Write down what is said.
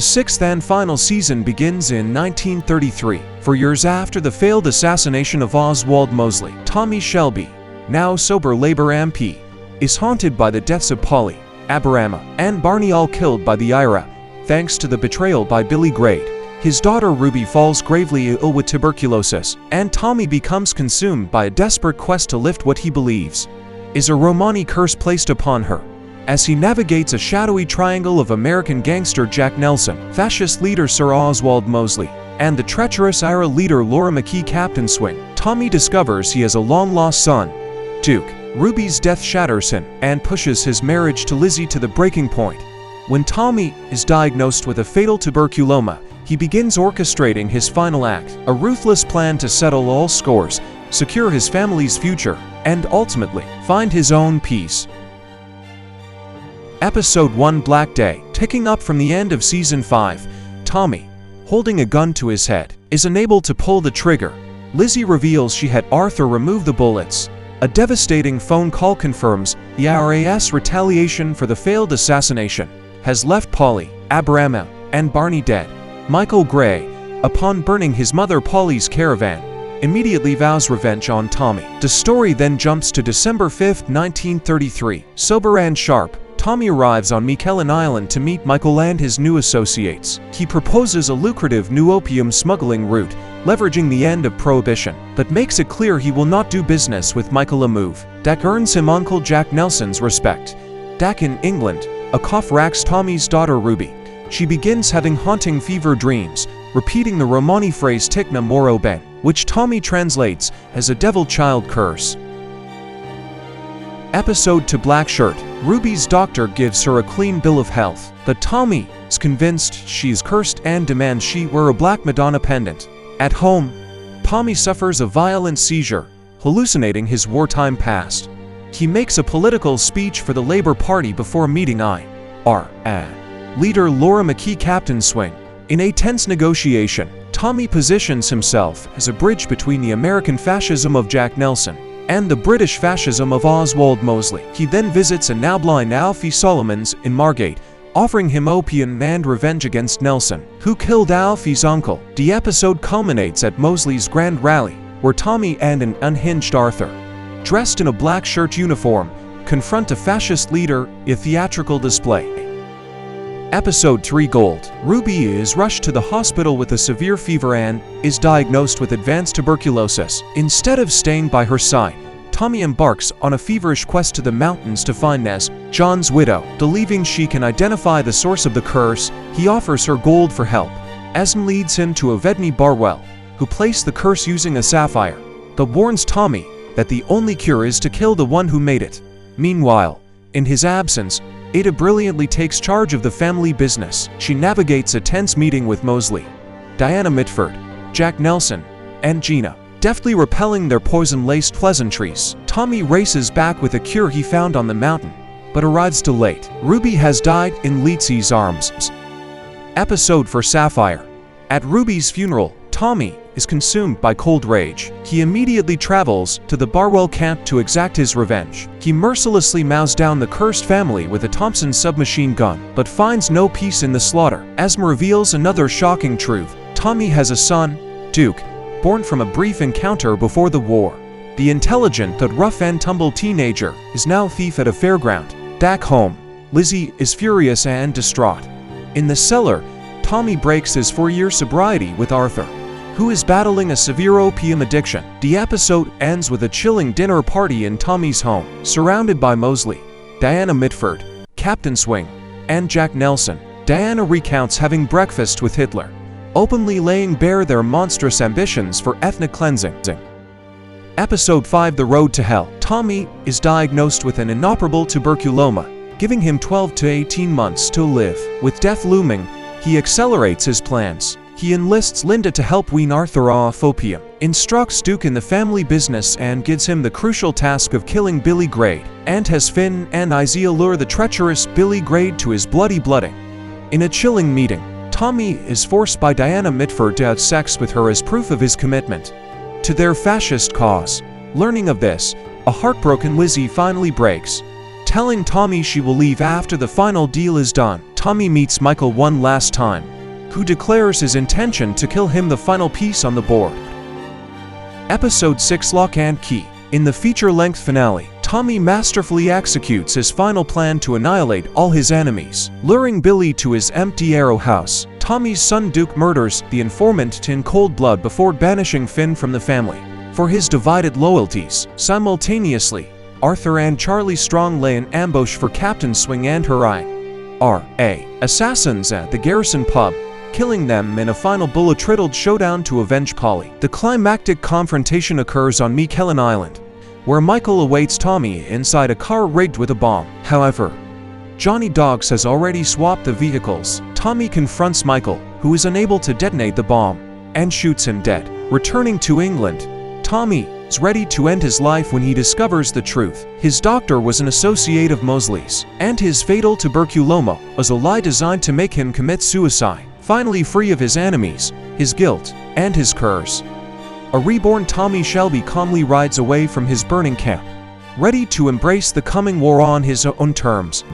sixth and final season begins in 1933, 4 years after the failed assassination of Oswald Mosley. Tommy Shelby, now sober Labour MP, is haunted by the deaths of Polly, Aberama, and Barney, all killed by the IRA, thanks to the betrayal by Billy Grade. His daughter Ruby falls gravely ill with tuberculosis, and Tommy becomes consumed by a desperate quest to lift what he believes is a Romani curse placed upon her. As he navigates a shadowy triangle of American gangster Jack Nelson, fascist leader Sir Oswald Mosley, and the treacherous IRA leader Laura McKee Captain Swing, Tommy discovers he has a long-lost son, Duke. Ruby's death shatters him and pushes his marriage to Lizzie to the breaking point. When Tommy is diagnosed with a fatal tuberculoma, he begins orchestrating his final act, a ruthless plan to settle all scores, secure his family's future, and ultimately find his own peace. Episode 1, Black Day. Ticking up from the end of Season 5, Tommy, holding a gun to his head, is unable to pull the trigger. Lizzie reveals she had Arthur remove the bullets. A devastating phone call confirms the IRA's retaliation for the failed assassination has left Polly, Aberama, and Barney dead. Michael Gray, upon burning his mother Polly's caravan, immediately vows revenge on Tommy. The story then jumps to December 5, 1933. Sober and sharp, Tommy arrives on Miquelon Island to meet Michael and his new associates. He proposes a lucrative new opium smuggling route, leveraging the end of Prohibition, but makes it clear he will not do business with Michael, a move that earns him Uncle Jack Nelson's respect. Back in England, a cough racks Tommy's daughter Ruby. She begins having haunting fever dreams, repeating the Romani phrase Tikna Moro Ben, which Tommy translates as a devil child curse. Episode 2, Black Shirt. Ruby's doctor gives her a clean bill of health, but Tommy is convinced she is cursed and demands she wear a black Madonna pendant. At home, Tommy suffers a violent seizure, hallucinating his wartime past. He makes a political speech for the Labour Party before meeting IRA leader Laura McKee Captain Swing. In a tense negotiation, Tommy positions himself as a bridge between the American fascism of Jack Nelson and the British fascism of Oswald Mosley. He then visits a now blind Alfie Solomons in Margate, offering him opium and revenge against Nelson, who killed Alfie's uncle. The episode culminates at Mosley's grand rally, where Tommy and an unhinged Arthur, dressed in a black shirt uniform, confront a fascist leader in a theatrical display. Episode 3, Gold. Ruby is rushed to the hospital with a severe fever and is diagnosed with advanced tuberculosis. Instead of staying by her side, Tommy embarks on a feverish quest to the mountains to find Nez, John's widow. Believing she can identify the source of the curse, he offers her gold for help. Esm leads him to Evedny Barwell, who placed the curse using a sapphire, but warns Tommy that the only cure is to kill the one who made it. Meanwhile, in his absence, Ada brilliantly takes charge of the family business. She navigates a tense meeting with Mosley, Diana Mitford, Jack Nelson, and Gina, deftly repelling their poison-laced pleasantries. Tommy races back with a cure he found on the mountain, but arrives too late. Ruby has died in Lizzie's arms. Episode 4, Sapphire. At Ruby's funeral, Tommy is consumed by cold rage. He immediately travels to the Barwell camp to exact his revenge. He mercilessly mows down the cursed family with a Thompson submachine gun, but finds no peace in the slaughter. Esm reveals another shocking truth. Tommy has a son, Duke, born from a brief encounter before the war. The intelligent but rough-and-tumble teenager is now a thief at a fairground. Back home, Lizzie is furious and distraught. In the cellar, Tommy breaks his 4-year sobriety with Arthur, who is battling a severe opium addiction. The episode ends with a chilling dinner party in Tommy's home, surrounded by Mosley, Diana Mitford, Captain Swing, and Jack Nelson. Diana recounts having breakfast with Hitler, openly laying bare their monstrous ambitions for ethnic cleansing. Episode 5, The Road to Hell. Tommy is diagnosed with an inoperable tuberculoma, giving him 12 to 18 months to live. With death looming, he accelerates his plans. He enlists Linda to help wean Arthur off opium, instructs Duke in the family business and gives him the crucial task of killing Billy Grade, and has Finn and Izzy lure the treacherous Billy Grade to his bloody blooding. In a chilling meeting, Tommy is forced by Diana Mitford to have sex with her as proof of his commitment to their fascist cause. Learning of this, a heartbroken Lizzie finally breaks, telling Tommy she will leave after the final deal is done. Tommy meets Michael one last time, who declares his intention to kill him, the final piece on the board. Episode 6, Lock and Key. In the feature-length finale, Tommy masterfully executes his final plan to annihilate all his enemies. Luring Billy to his empty Arrow house, Tommy's son Duke murders the informant in cold blood before banishing Finn from the family. For his divided loyalties, simultaneously, Arthur and Charlie Strong lay in ambush for Captain Swing and her IRA assassins at the Garrison pub, killing them in a final bullet-riddled showdown to avenge Polly. The climactic confrontation occurs on Meekellen Island, where Michael awaits Tommy inside a car rigged with a bomb. However, Johnny Dogs has already swapped the vehicles. Tommy confronts Michael, who is unable to detonate the bomb, and shoots him dead. Returning to England, Tommy is ready to end his life when he discovers the truth. His doctor was an associate of Mosley's, and his fatal tuberculosis was a lie designed to make him commit suicide. Finally free of his enemies, his guilt, and his curse, a reborn Tommy Shelby calmly rides away from his burning camp, ready to embrace the coming war on his own terms.